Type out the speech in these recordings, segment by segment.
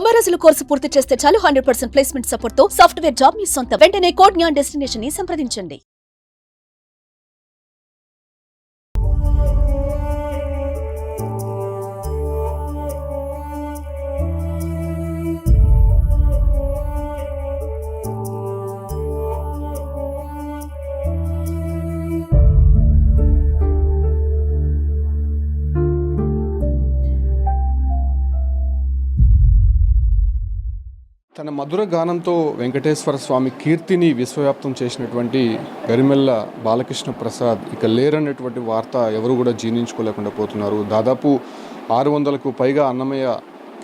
90 రోజుల కోర్సు పూర్తి చేస్తే చాలు 100% ప్లేస్మెంట్ సపోర్ట్ తో సాఫ్ట్వేర్ జాబ్ మీ సొంతం. వెంటనే కోడ్ జ్ఞాన్ డెస్టినేషన్ ని సంప్రదించండి. తన మధుర గానంతో వెంకటేశ్వర స్వామి కీర్తిని విశ్వవ్యాప్తం చేసినటువంటి గరిమెళ్ళ బాలకృష్ణ ప్రసాద్ ఇక లేరన్నటువంటి వార్త ఎవరు కూడా జీర్ణించుకోలేకుండా పోతున్నారు. దాదాపు 600కు పైగా అన్నమయ్య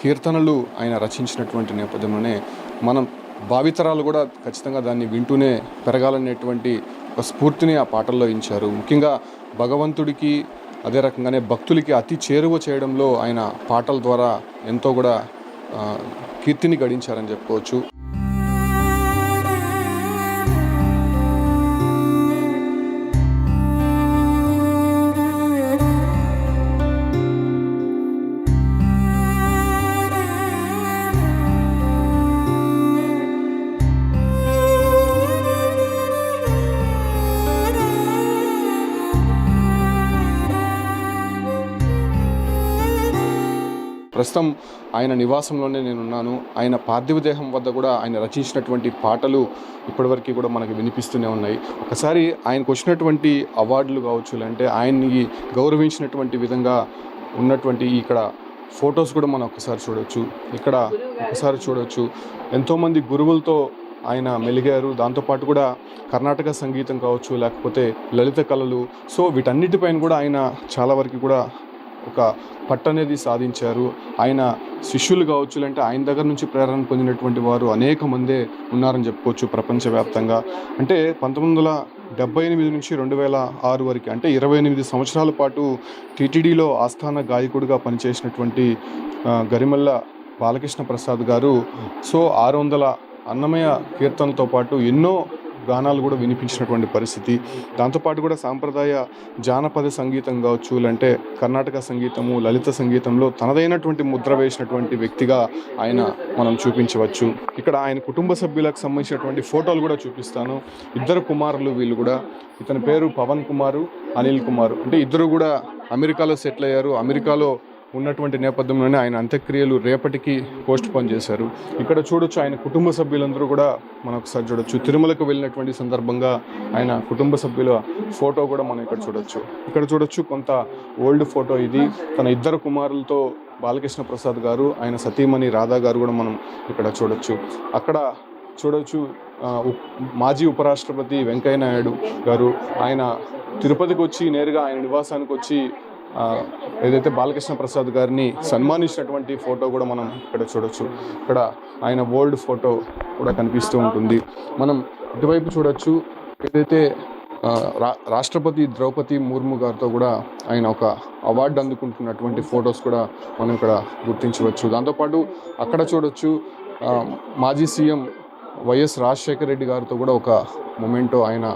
కీర్తనలు ఆయన రచించినటువంటి నేపథ్యంలోనే మనం భావితరాలు కూడా ఖచ్చితంగా దాన్ని వింటూనే పెరగాలనేటువంటి ఒక స్ఫూర్తిని ఆ పాటల్లో ఇచ్చారు. ముఖ్యంగా భగవంతుడికి అదే రకంగానే భక్తులకి అతి చేరువ చేయడంలో ఆయన పాటల ద్వారా ఎంతో కూడా కీర్తిని గడించారని చెప్పుకోవచ్చు. ప్రస్తుతం ఆయన నివాసంలోనే నేనున్నాను. ఆయన పార్థివ దేహం వద్ద కూడా ఆయన రచించినటువంటి పాటలు ఇప్పటివరకు కూడా మనకు వినిపిస్తూనే ఉన్నాయి. ఒకసారి ఆయనకు వచ్చినటువంటి అవార్డులు కావచ్చు, లేదంటే ఆయన్ని గౌరవించినటువంటి విధంగా ఉన్నటువంటి ఇక్కడ ఫొటోస్ కూడా మనం ఒకసారి చూడవచ్చు. ఇక్కడ ఒకసారి చూడవచ్చు ఎంతోమంది గురువులతో ఆయన మెలిగారు. దాంతోపాటు కూడా కర్ణాటక సంగీతం కావచ్చు, లేకపోతే లలిత కళలు, సో వీటన్నిటిపైన కూడా ఆయన చాలా వరకు కూడా ఒక పట్టు అనేది సాధించారు. ఆయన శిష్యులు కావచ్చు, అంటే ఆయన దగ్గర నుంచి ప్రేరణ పొందినటువంటి వారు అనేక మందే ఉన్నారని చెప్పుకోవచ్చు ప్రపంచవ్యాప్తంగా. అంటే 1978 నుంచి 2006 వరకు, అంటే 28 సంవత్సరాల పాటు టీటీడీలో ఆస్థాన గాయకుడిగా పనిచేసినటువంటి గరిమెళ్ళ బాలకృష్ణ ప్రసాద్ గారు సో 600 అన్నమయ్య కీర్తనలతో పాటు ఎన్నో గానాలు కూడా వినిపించినటువంటి పరిస్థితి. దాంతోపాటు కూడా సాంప్రదాయ జానపద సంగీతం కావచ్చు, లేదంటే కర్ణాటక సంగీతము, లలిత సంగీతంలో తనదైనటువంటి ముద్ర వేసినటువంటి వ్యక్తిగా ఆయన మనం చూపించవచ్చు. ఇక్కడ ఆయన కుటుంబ సభ్యులకు సంబంధించినటువంటి ఫోటోలు కూడా చూపిస్తాను. ఇద్దరు కుమారులు వీళ్ళు కూడా. ఇతని పేరు పవన్ కుమారు, అనిల్ కుమారు. అంటే ఇద్దరు కూడా అమెరికాలో సెటిల్ అయ్యారు. అమెరికాలో ఉన్నటువంటి నేపథ్యంలోనే ఆయన అంత్యక్రియలు రేపటికి పోస్ట్ పోన్ చేశారు. ఇక్కడ చూడొచ్చు ఆయన కుటుంబ సభ్యులందరూ కూడా మనం ఒకసారి చూడొచ్చు. తిరుమలకు వెళ్ళినటువంటి సందర్భంగా ఆయన కుటుంబ సభ్యుల ఫోటో కూడా మనం ఇక్కడ చూడొచ్చు. ఇక్కడ చూడొచ్చు కొంత ఓల్డ్ ఫోటో ఇది. తన ఇద్దరు కుమారులతో బాలకృష్ణ ప్రసాద్ గారు, ఆయన సతీమణి రాధా గారు కూడా మనం ఇక్కడ చూడొచ్చు. అక్కడ చూడొచ్చు మాజీ ఉపరాష్ట్రపతి వెంకయ్య నాయుడు గారు. ఆయన తిరుపతికి వచ్చి నేరుగా ఆయన నివాసానికి వచ్చి ఏదైతే బాలకృష్ణ ప్రసాద్ గారిని సన్మానించినటువంటి ఫోటో కూడా మనం ఇక్కడ చూడొచ్చు. ఇక్కడ ఆయన ఓల్డ్ ఫోటో కూడా కనిపిస్తూ ఉంటుంది. మనం ఇటువైపు చూడొచ్చు ఏదైతే రాష్ట్రపతి ద్రౌపది ముర్ము గారితో కూడా ఆయన ఒక అవార్డు అందుకుంటున్నటువంటి ఫొటోస్ కూడా మనం ఇక్కడ గుర్తించవచ్చు. దాంతోపాటు అక్కడ చూడొచ్చు మాజీ సీఎం వైఎస్ రాజశేఖర రెడ్డి గారితో కూడా ఒక మొమెంటో ఆయన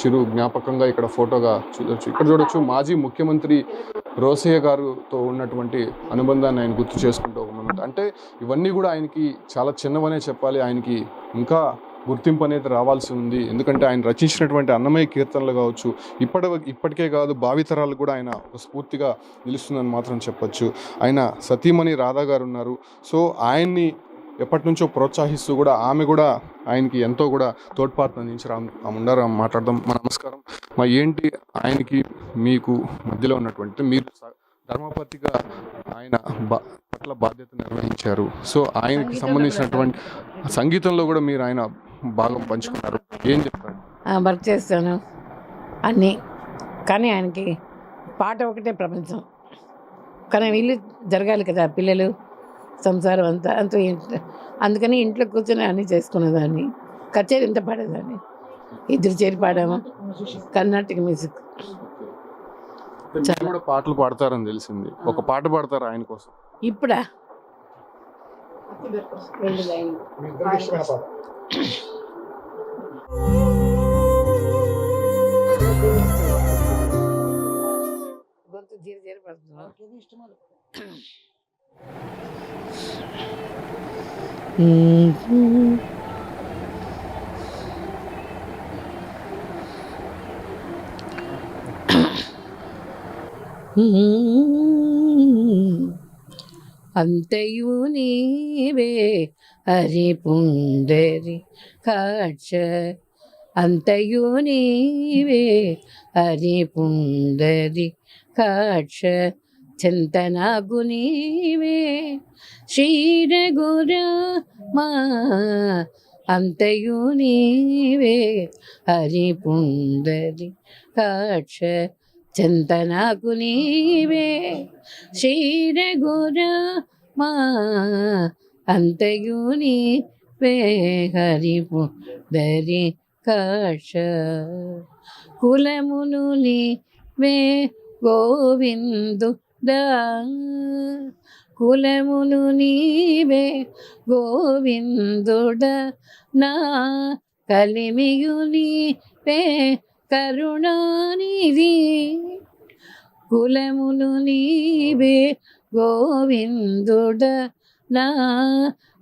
చిరు జ్ఞాపకంగా ఇక్కడ ఫోటోగా చూడొచ్చు. ఇక్కడ చూడొచ్చు మాజీ ముఖ్యమంత్రి రోసయ్య గారితో ఉన్నటువంటి అనుబంధాన్ని ఆయన గుర్తు చేసుకుంటూ ఒక మొమెంట్. అంటే ఇవన్నీ కూడా ఆయనకి చాలా చిన్నవనే చెప్పాలి. ఆయనకి ఇంకా గుర్తింపు అనేది రావాల్సి ఉంది. ఎందుకంటే ఆయన రచించినటువంటి అన్నమయ్య కీర్తనలు కావచ్చు ఇప్పటికే కాదు భావితరాలు కూడా ఆయన ఒక స్ఫూర్తిగా నిలుస్తుందని మాత్రం చెప్పచ్చు. ఆయన సతీమణి రాధా గారు ఉన్నారు. సో ఆయన్ని ఎప్పటి నుంచో ప్రోత్సహిస్తూ కూడా ఆమె కూడా ఆయనకి ఎంతో కూడా తోడ్పాటు అందించారు. ఉండారు మాట్లాడదాం. నమస్కారం. ఏంటి ఆయనకి మీకు మధ్యలో ఉన్నటువంటి మీరు ధర్మపతిగా ఆయన పట్ల బాధ్యత నిర్వహించారు. సో ఆయనకి సంబంధించినటువంటి సంగీతంలో కూడా మీరు ఆయన భాగం పంచుకున్నారు. ఏం చెప్తారు? వర్క్ చేస్తాను అన్నీ, కానీ ఆయనకి పాట ఒకటే ప్రపంచం. కానీ వీళ్ళు జరగాలి కదా, పిల్లలు సంసారం అంతా అందుకని ఇంట్లో కూర్చొని అన్నీ చేసుకునేదాన్ని. కచేరీ ఎంత పాడేదాన్ని. ఇద్దరు చేరి పాడాము. కర్ణాటక మ్యూజిక్ చాలా పాటలు పాడతారని తెలిసింది. ఒక పాట పాడతారు ఆయన కోసం ఇప్పుడా? గొంతు జీరి పడుతుంది. అంతయు నీవే హరి పుండరి కాక్ష, అంతయు నీవే హరి పుండరి కాక్ష, చింతనగు నీవే శ్రీరఘురామా, అంతయు నీవే హరి పుండరి కాక్ష, చింతనగు నీవే శ్రీరఘురామా, అంతయు నీవే హరి పుండరి కాక్ష, కులమును నీవే గోవిందుడా, కులమును నీవే గోవిందుడా, నా కలిమియు నీవే కరుణానిధి, కులమును నీవే గోవిందుడా, నా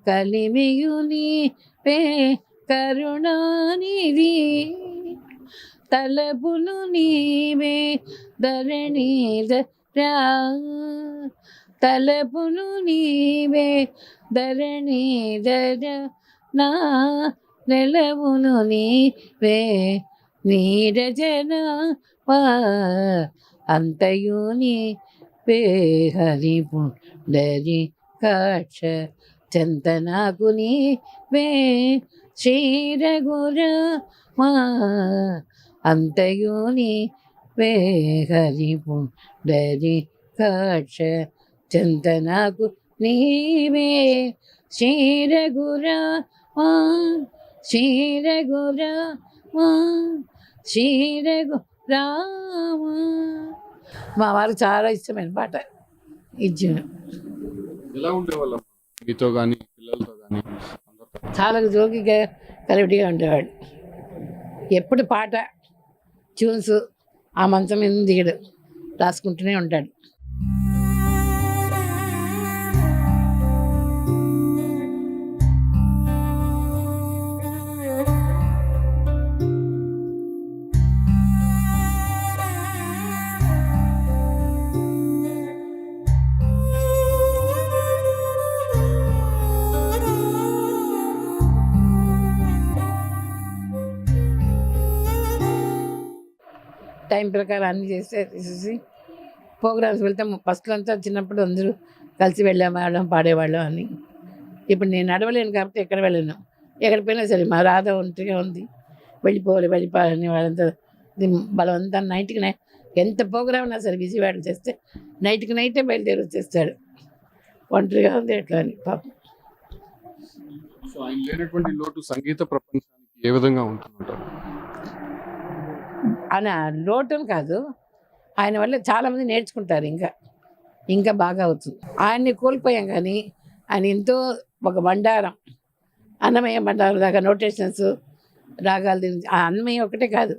కలిమియు నీవే కరుణానిధి, తలపులు నీవే ధరణీధరా, తలపులు నీవే ధరణీధరా, నా నెలవును నీవే నీరజనామా, అంతయు నీవే హరి పుండరి కాక్ష, చింతనగు నీవే శ్రీరఘురామా, అంతయు నీవే హరి పుండరి కాక్ష, చింతనగు నీవే శ్రీరఘురామా, శ్రీరఘురామా, శ్రీరఘురామా. మా వారికి చాలా ఇష్టమైన పాట ఇచ్చిన. ఎలా ఉండేవాళ్ళం మీతో కానీ పిల్లలతో కానీ? చాలా జోగిగా కలివిడిగా ఉండేవాడు. ఎప్పుడు పాట ట్యూన్స్ ఆ మంచం మీద దిగడు, రాసుకుంటూనే ఉంటాడు. టైం ప్రకారం అన్నీ చేసేసి ప్రోగ్రామ్స్ వెళ్తాం. ఫస్ట్లో అంతా చిన్నప్పుడు అందరూ కలిసి వెళ్ళేవాళ్ళం, పాడేవాళ్ళం అని. ఇప్పుడు నేను నడవలేను కాబట్టి ఎక్కడ వెళ్ళను. ఎక్కడ పోయినా సరే మా రాధ ఒంటిగా ఉంది, వెళ్ళిపోవాలని వాళ్ళంతా బలవంతా నైట్కి ఎంత ప్రోగ్రామ్ ఉన్నా సరే విజయవాడ చేస్తే నైట్కి నైటే బయలుదేరి వచ్చేస్తాడు. ఒంటరిగా ఉంది ఎట్లా అని పాపం. సో ఆయన లేనటువంటి లోటు సంగీత ప్రపంచానికి ఏ విధంగా ఉంటుందంటారు? ఆయన లోటుని కాదు, ఆయన వల్ల చాలామంది నేర్చుకుంటారు, ఇంకా బాగా అవుతుంది. ఆయన్ని కోల్పోయాం కానీ ఆయన ఎంతో ఒక బండారం, అన్నమయ్య బండారం దాకా నోటేషన్స్ రాగాలు. ఆ అన్నమయ్య ఒకటే కాదు,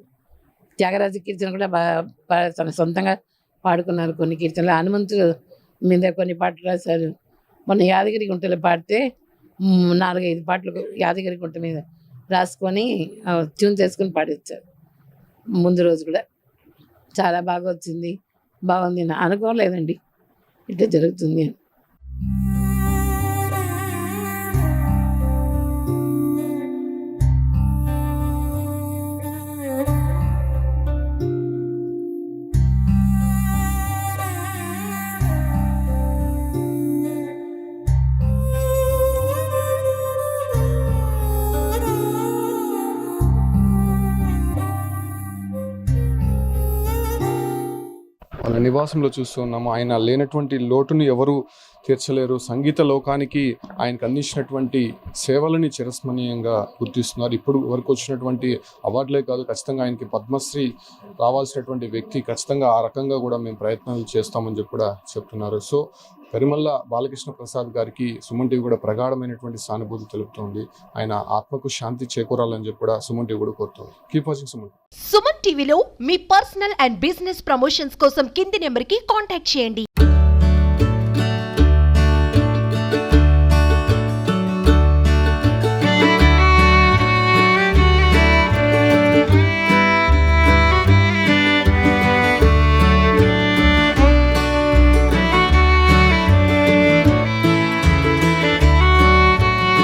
త్యాగరాజ కీర్తన కూడా తన సొంతంగా పాడుకున్నారు. కొన్ని కీర్తనలు హనుమంతుడు మీద కొన్ని పాటలు రాశారు. మొన్న యాదగిరి గుంటలో పాడితే 4-5 పాటలు యాదగిరి గుంట మీద రాసుకొని ట్యూన్ చేసుకొని పాడించారు. ముందు రోజు కూడా చాలా బాగా వచ్చింది, బాగుంది. అనుకోలేదండి ఇట్లా జరుగుతుంది అని. వాళ్ళ నివాసంలో చూస్తున్నాము. ఆయన లేనటువంటి లోటును ఎవరు తీర్చలేరు. సంగీత లోకానికి ఆయనకు అందించినటువంటి సేవలని చిరస్మరణీయంగా గుర్తిస్తున్నారు. ఇప్పుడు వరకు వచ్చినటువంటి అవార్డులే కాదు, ఖచ్చితంగా ఆయనకి పద్మశ్రీ రావాల్సినటువంటి వ్యక్తి. ఖచ్చితంగా ఆ రకంగా కూడా మేము ప్రయత్నాలు చేస్తామని చెప్పి కూడా చెప్తున్నారు. సో పెరుమల్ల బాలకృష్ణ ప్రసాద్ గారికి సుమన్ టీవీ కూడా ప్రగాఢమైనటువంటి సానుభూతి తెలుపుతోంది. ఆయన ఆత్మకు శాంతి చేకూరాలని చెప్పి కూడా సుమన్ టీవీ కూడా కోరుతుంది. Keep watching Suman. సుమన్ టీవీలో మీ పర్సనల్ అండ్ బిజినెస్ ప్రమోషన్స్ కోసం కింది నెంబర్కి కాంటాక్ట్ చేయండి.